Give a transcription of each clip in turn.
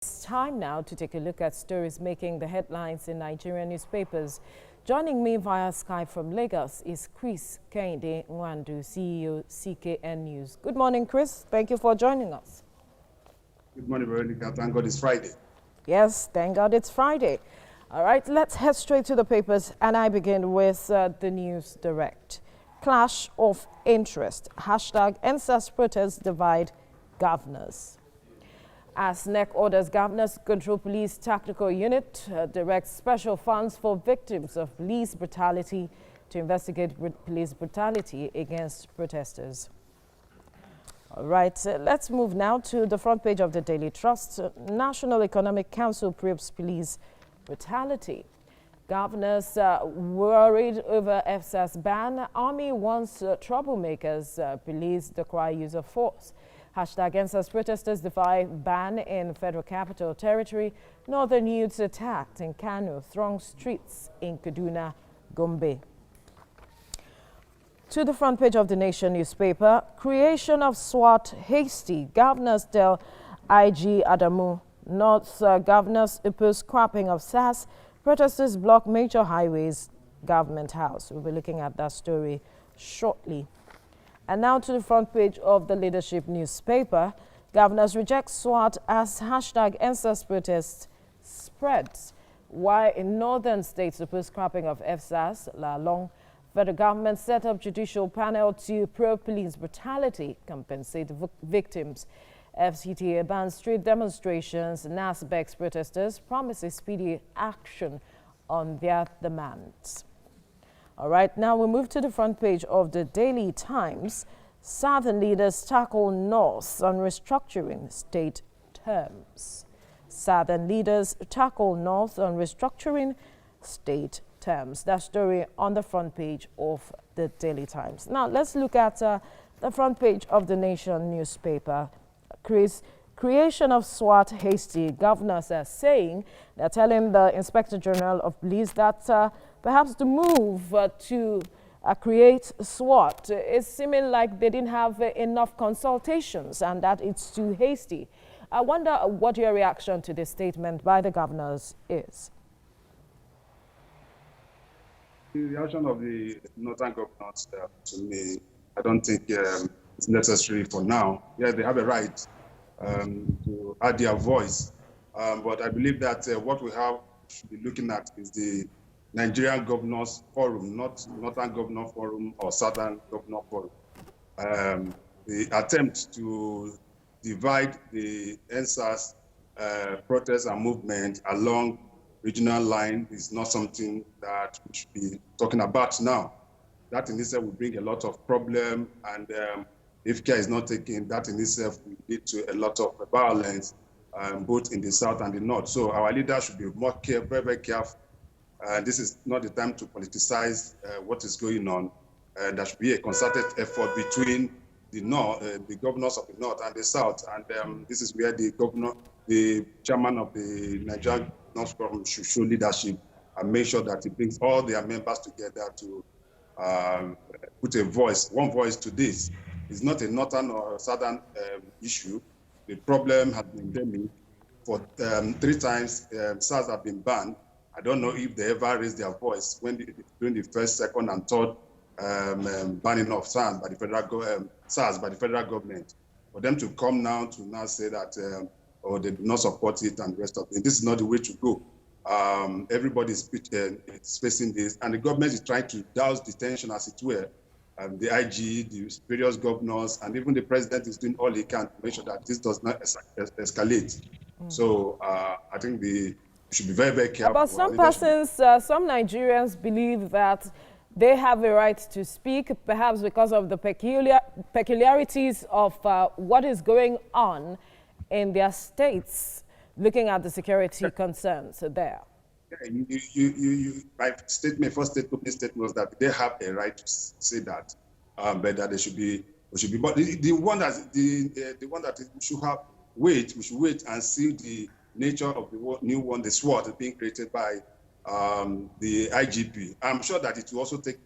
It's time now to take a look at stories making the headlines in Nigerian newspapers. Joining me via Skype from Lagos is Chris Kehinde Nwandu, CEO, CKN News. Good morning, Chris. Thank you for joining us. Good morning, Veronica. Thank God it's Friday. Yes, thank God it's Friday. All right, let's head straight to the papers, and I begin with the News Direct. Clash of interest. Hashtag NSAS protests divide governors. As NEC orders governors control police tactical unit, directs special funds for victims of police brutality to investigate police brutality against protesters. All right, let's move now to the front page of the Daily Trust. National Economic Council probes police brutality. Governors worried over FSAS ban. Army wants troublemakers. Police decry use of force. Hashtag NSAS protesters defy ban in Federal Capital Territory. Northern youths attacked in Kano. Throng streets in Kaduna, Gombe. To the front page of the Nation newspaper, creation of SWAT hasty. Governors tell IG Adamu. North governors oppose scrapping of SARS. Protesters block major highways. Government House. We'll be looking at that story shortly. And now to the front page of the Leadership newspaper. Governors reject SWAT as hashtag NSAS protest spreads. Why in northern states oppose scrapping of FSAS, La Long. Federal government set up judicial panel to probe police brutality, compensate victims. FCTA bans street demonstrations. NASBEX protesters promises speedy action on their demands. All right, now we move to the front page of the Daily Times. Southern leaders tackle North on restructuring state terms. Southern leaders tackle North on restructuring state terms. That story on the front page of the Daily Times. Now, let's look at the front page of the Nation newspaper. Chris, creation of SWAT hasty. Governors are saying, they're telling the Inspector General of Police that perhaps the move to create SWAT is seeming like they didn't have enough consultations and that it's too hasty. I wonder what your reaction to this statement by the governors is. The reaction of the northern governors to me, I don't think it's necessary for now. Yeah, they have a right to add their voice, but I believe that what we should be looking at is the Nigerian Governors Forum, not Northern Governor Forum or Southern Governor Forum. The attempt to divide the NSAS protest and movement along regional line is not something that we should be talking about now. That in itself will bring a lot of problem, and if care is not taken, that in itself will lead to a lot of violence, both in the south and the north. So our leaders should be more careful, very, very careful. This is not the time to politicize what is going on. There should be a concerted effort between the north, the governors of the north and the south, and this is where the chairman of the Nigerian North Forum should show leadership and make sure that he brings all their members together to put one voice to this. It's not a northern or southern issue. The problem has been endemic. For 3 times, SARS have been banned. I don't know if they ever raised their voice during the first, second, and third banning of SARS by the federal government. For them to come now to say that they do not support it and the rest of it, this is not the way to go. Everybody is facing this, and the government is trying to douse the tension, as it were. The IG, the various governors, and even the president is doing all he can to make sure that this does not escalate. So I think we should be very, very careful. But some persons, some Nigerians believe that they have a right to speak, perhaps because of the peculiarities of what is going on in their states, looking at the security concerns there. Yeah, my first statement was that they have a right to say that, but that they should be. But the one that we should wait and see the nature of the new one, the SWAT being created by the IGP. I'm sure that it will also take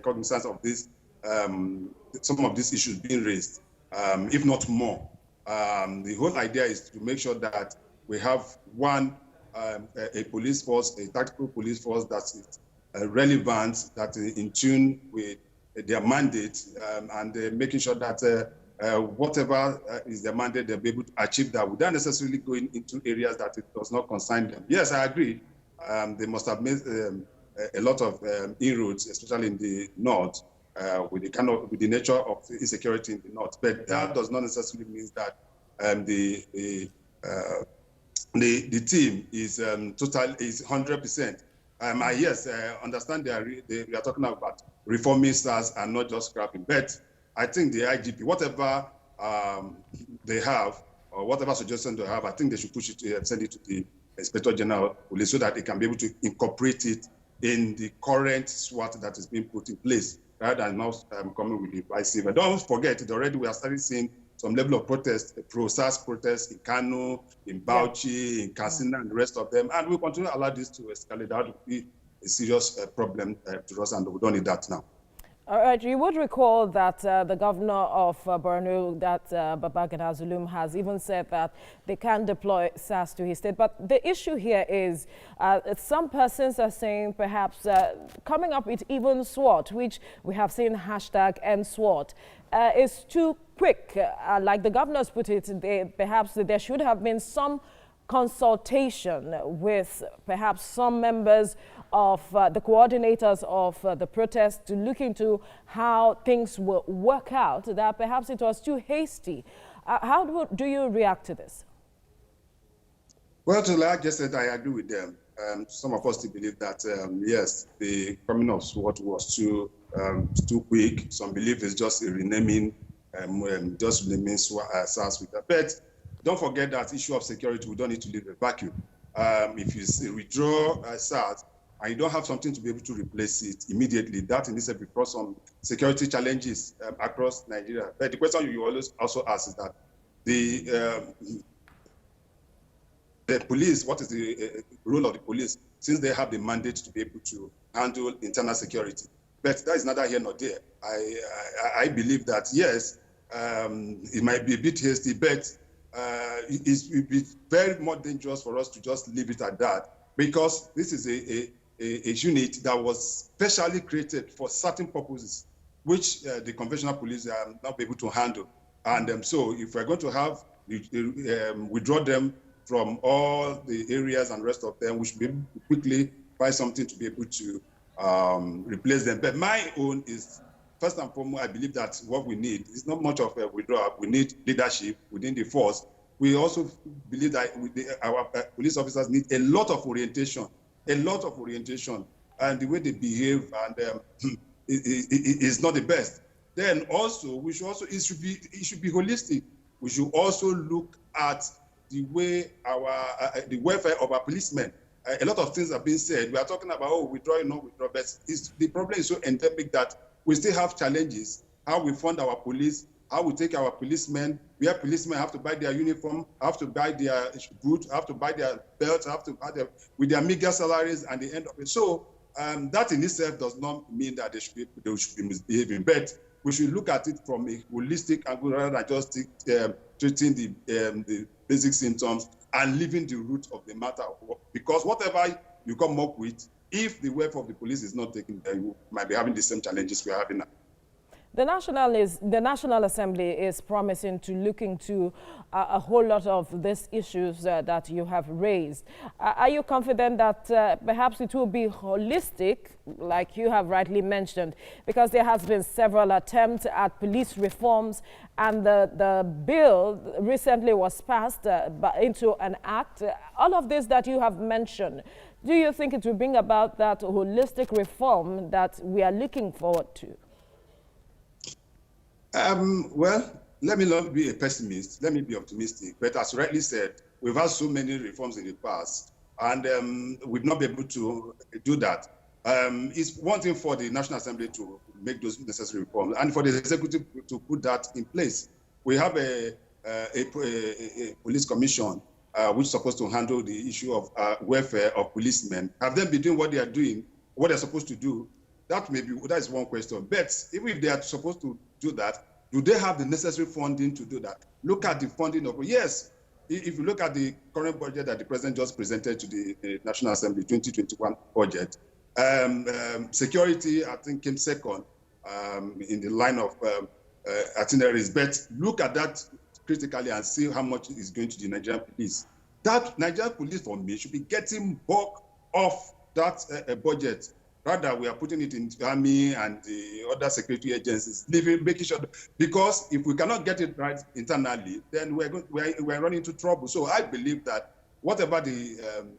cognizance of this, some of these issues being raised, if not more. The whole idea is to make sure that we have a police force, a tactical police force that's relevant, that is in tune with their mandate, and making sure that whatever is their mandate, they'll be able to achieve that without necessarily going into areas that it does not concern them. Yes, I agree. They must have made a lot of inroads, especially in the north, with the nature of insecurity in the north. But that does not necessarily mean that the team is is 100%. Yes, I understand we are talking about reforming SARS and not just scrapping. But I think the IGP, whatever they have, or whatever suggestion they have, I think they should push it, send it to the Inspector General of Police so that they can be able to incorporate it in the current SWAT that is being put in place, rather than now coming with the vice versa. Don't forget, already we are starting seeing some level of protest, pro-SARS protests in Kano, in Bauchi, in Katsina, and the rest of them. And we'll continue to allow this to escalate. That would be a serious problem to us, and we don't need that now. All right, you would recall that the governor of Borno, that Babagana Zulum, has even said that they can deploy SARS to his state. But the issue here is some persons are saying perhaps coming up with even SWAT, which we have seen hashtag #SWAT, is too quick. Like the governor's put it, perhaps there should have been some consultation with perhaps some members of the coordinators of the protest to look into how things will work out, that perhaps it was too hasty. How do you react to this? Well, like I just said, I agree with them. Some of us still believe that, yes, the coming of SWAT was too quick. Some believe it's just a renaming, just renaming SARS with that. But don't forget that issue of security, we don't need to leave a vacuum. If you withdraw SARS and you don't have something to be able to replace it immediately, that in itself will cause some security challenges across Nigeria. But the question you always also ask is that the police, what is the role of the police, since they have the mandate to be able to handle internal security? But that is neither here nor there. I believe that, yes, it might be a bit hasty, but it would be very more dangerous for us to just leave it at that, because this is a unit that was specially created for certain purposes, which the conventional police are not able to handle. And so if we're going to have withdraw them from all the areas and rest of them, we should be able to quickly find something to be able to replace them. But my own is, first and foremost, I believe that what we need is not much of a withdrawal. We need leadership within the force. We also believe that our police officers need a lot of orientation, and the way they behave and is not the best. Then also, it should be holistic. We should also look at the way the welfare of our policemen. A lot of things are being said. We are talking about, oh, withdraw, no withdraw, but the problem is so endemic that we still have challenges. How we fund our police, how we take our policemen, where policemen have to buy their uniform, have to buy their boots, have to buy their belts, have to buy with their meager salaries and the end of it. So that in itself does not mean that they should be misbehaving, but we should look at it from a holistic angle rather than just treating the basic symptoms and leaving the root of the matter. Because whatever you come up with, if the welfare of the police is not taken, you might be having the same challenges we are having now. The National Assembly is promising to look into a whole lot of these issues that you have raised. Are you confident that perhaps it will be holistic, like you have rightly mentioned, because there has been several attempts at police reforms, and the bill recently was passed into an act. All of this that you have mentioned, do you think it will bring about that holistic reform that we are looking forward to? Well, let me not be a pessimist. Let me be optimistic. But as rightly said, we've had so many reforms in the past, and we've not been able to do that. It's one thing for the National Assembly to make those necessary reforms, and for the executive to put that in place. We have a police commission which is supposed to handle the issue of welfare of policemen. Have them been doing what they are doing, what they're supposed to do? That is one question. But even if they are supposed to do that, do they have the necessary funding to do that? Look at the funding of, yes, if you look at the current budget that the president just presented to the National Assembly, 2021 budget, security, I think, came second in the line of itineraries. But look at that critically and see how much is going to the Nigerian police. That Nigerian police, for me, should be getting bulk of that budget. Rather, we are putting it in the army and the other security agencies, making sure, because if we cannot get it right internally, then we're running into trouble. So I believe that whatever the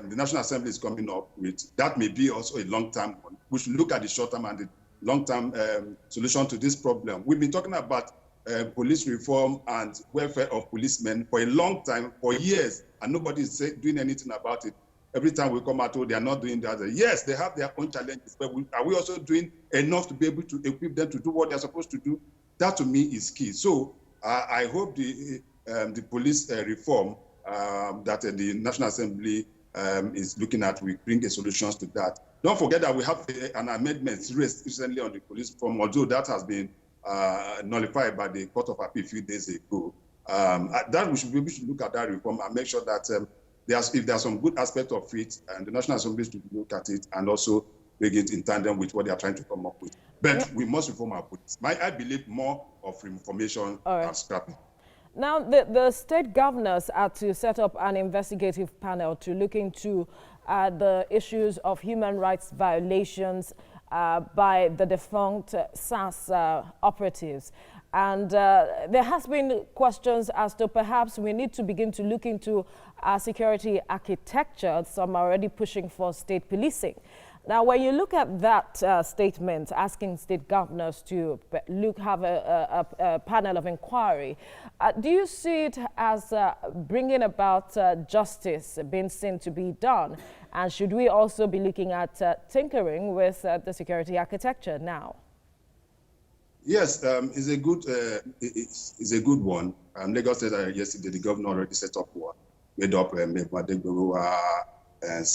National Assembly is coming up with, that may be also a long-term one. We should look at the short-term and the long-term solution to this problem. We've been talking about police reform and welfare of policemen for a long time, for years, and nobody is doing anything about it. Every time we come out, they are not doing that. Yes, they have their own challenges, but are we also doing enough to be able to equip them to do what they're supposed to do? That, to me, is key. So I hope the police reform that the National Assembly is looking at will bring a solutions to that. Don't forget that we have an amendment raised recently on the police reform, although that has been nullified by the Court of Appeal a few days ago. That we should look at that reform and make sure that if there's some good aspect of it, and the National Assembly should look at it and also bring it in tandem with what they are trying to come up with. But we must reform our police. I believe more of reformation and scrapping. Now, the state governors are to set up an investigative panel to look into the issues of human rights violations by the defunct SARS operatives. And there has been questions as to perhaps we need to begin to look into our security architecture. Some are already pushing for state policing. Now, when you look at that statement, asking state governors to have a panel of inquiry, do you see it as bringing about justice being seen to be done? And should we also be looking at tinkering with the security architecture now? Yes, it's a good one. Lagos said yesterday the governor already set up one, made up and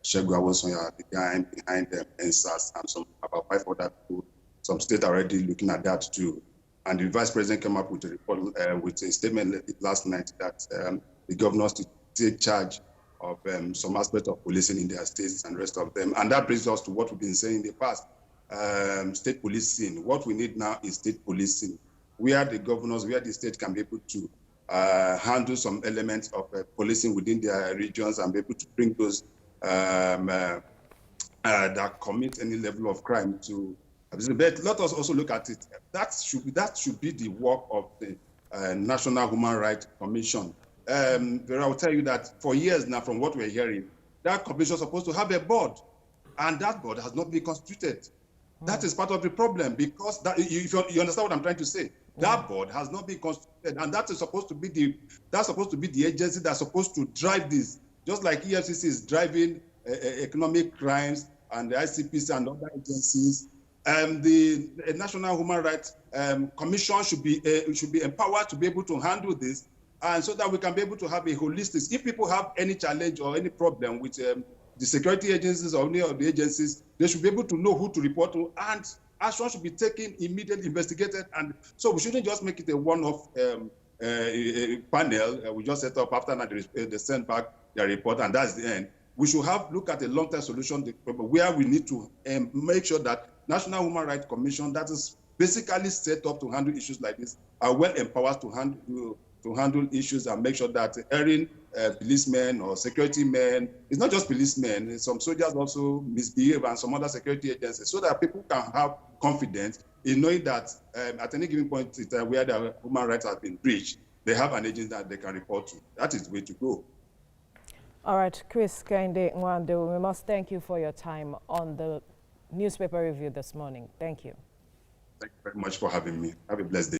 Shegu Awosonya, the guy behind them, and SARS, and about 5 other people. Some states are already looking at that too. And the vice president came up with a report, with a statement last night that the governors to take charge of some aspect of policing in their states and rest of them. And that brings us to what we've been saying in the past. State policing. What we need now is state policing, where the governors, where the state can be able to handle some elements of policing within their regions and be able to bring those that commit any level of crime to. But let us also look at it. That should be the work of the National Human Rights Commission. But I will tell you that for years now, from what we're hearing, that commission is supposed to have a board, and that board has not been constituted. That is part of the problem, because if you understand what I'm trying to say, that board has not been constituted, and that is supposed to be the agency that's supposed to drive this, just like EFCC is driving economic crimes and the ICPC and other agencies. The National Human Rights Commission should be empowered to be able to handle this, and so that we can be able to have a holistic. If people have any challenge or any problem with the security agencies or any of the agencies, they should be able to know who to report to, and action should be taken, immediately investigated. And so we shouldn't just make it a one-off panel we just set up after that they send back their report and that's the end. We should look at a long-term solution where we need to make sure that National Human Rights Commission, that is basically set up to handle issues like this, are well empowered to handle issues and make sure that erring policemen or security men, it's not just policemen, some soldiers also misbehave and some other security agencies, so that people can have confidence in knowing that at any given point in time where their human rights have been breached, they have an agency that they can report to. That is the way to go. All right, Chris Kainde Nwando, we must thank you for your time on the newspaper review this morning. Thank you. Thank you very much for having me. Have a blessed day.